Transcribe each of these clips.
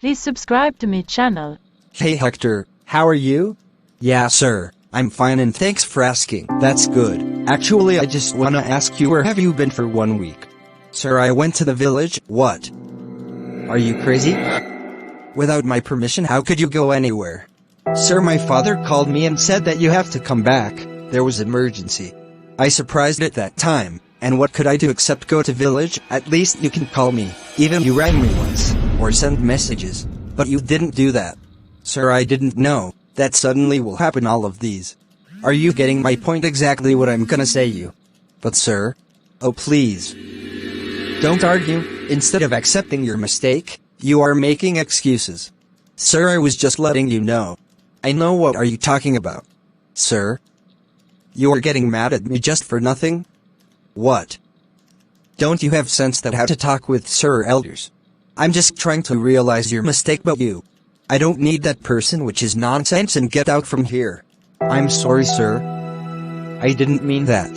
Please subscribe to my channel. Hey Hector, how are you? Yeah sir, I'm fine and thanks for asking. That's good. Actually I just wanna ask you, where have you been for 1 week? Sir, I went to the village. What? Are you crazy? Without my permission, how could you go anywhere? Sir, my father called me and said that you have to come back. There was emergency. I surprised at that time, and what could I do except go to village? At least you can call me. Even you rang me once, or send messages. But you didn't do that. Sir, I didn't know that suddenly will happen all of these. Are you getting my point? Exactly what I'm gonna say you. But sir, oh please, don't argue. Instead of accepting your mistake, you are making excuses. Sir, I was just letting you know. I know. What are you talking about? Sir, you are getting mad at me just for nothing? What? Don't you have sense that how to talk with sir or elders? I'm just trying to realize your mistake, but you, I don't need that person, which is nonsense, and get out from here. I'm sorry sir. I didn't mean that.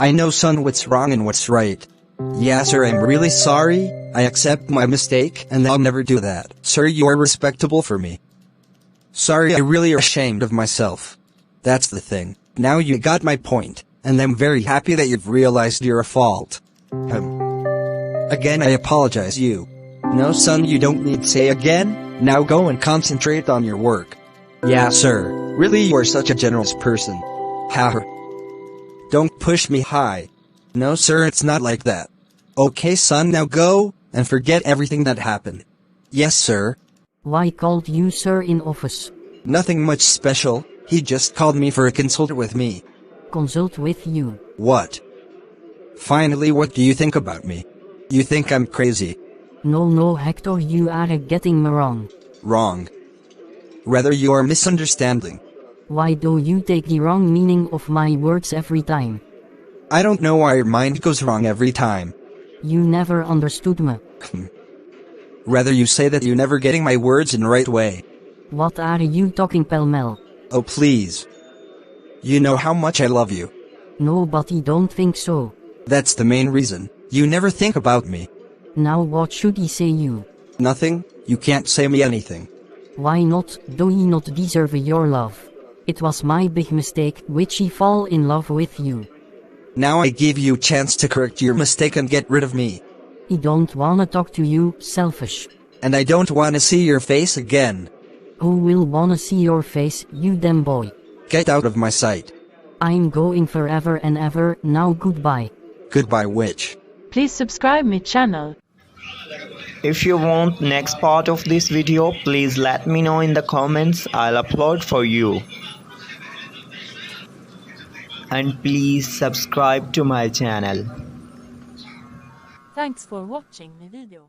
I know son what's wrong and what's right. Yeah sir, I'm really sorry. I accept my mistake and I'll never do that. Sir, you are respectable for me. Sorry, I really are ashamed of myself. That's the thing. Now you got my point, and I'm very happy that you've realized your fault. Again, I apologize you. No son, you don't need to say again. Now go and concentrate on your work. Yeah sir, really you are such a generous person. Ha. Don't push me high. No sir, it's not like that. Okay son, now go, and forget everything that happened. Yes sir. Why called you sir in office? Nothing much special, he just called me for a consult with me. Consult with you? What? Finally, what do you think about me? You think I'm crazy? No Hector, you are getting me wrong. Wrong? Rather you are misunderstanding. Why do you take the wrong meaning of my words every time? I don't know why your mind goes wrong every time. You never understood me. Rather you say that you never getting my words in right way. What are you talking pell-mell? Oh please. You know how much I love you. Nobody don't think so. That's the main reason. You never think about me. Now what should he say you? Nothing, you can't say me anything. Why not? Do you not deserve your love? It was my big mistake which he fall in love with you. Now I give you a chance to correct your mistake and get rid of me. He don't wanna talk to you, selfish. And I don't wanna see your face again. Who will wanna see your face, you damn boy? Get out of my sight. I'm going forever and ever, now goodbye. Goodbye witch. Please subscribe my channel. If you want next part of this video, please let me know in the comments. I'll upload for you. And please subscribe to my channel. Thanks for watching the video.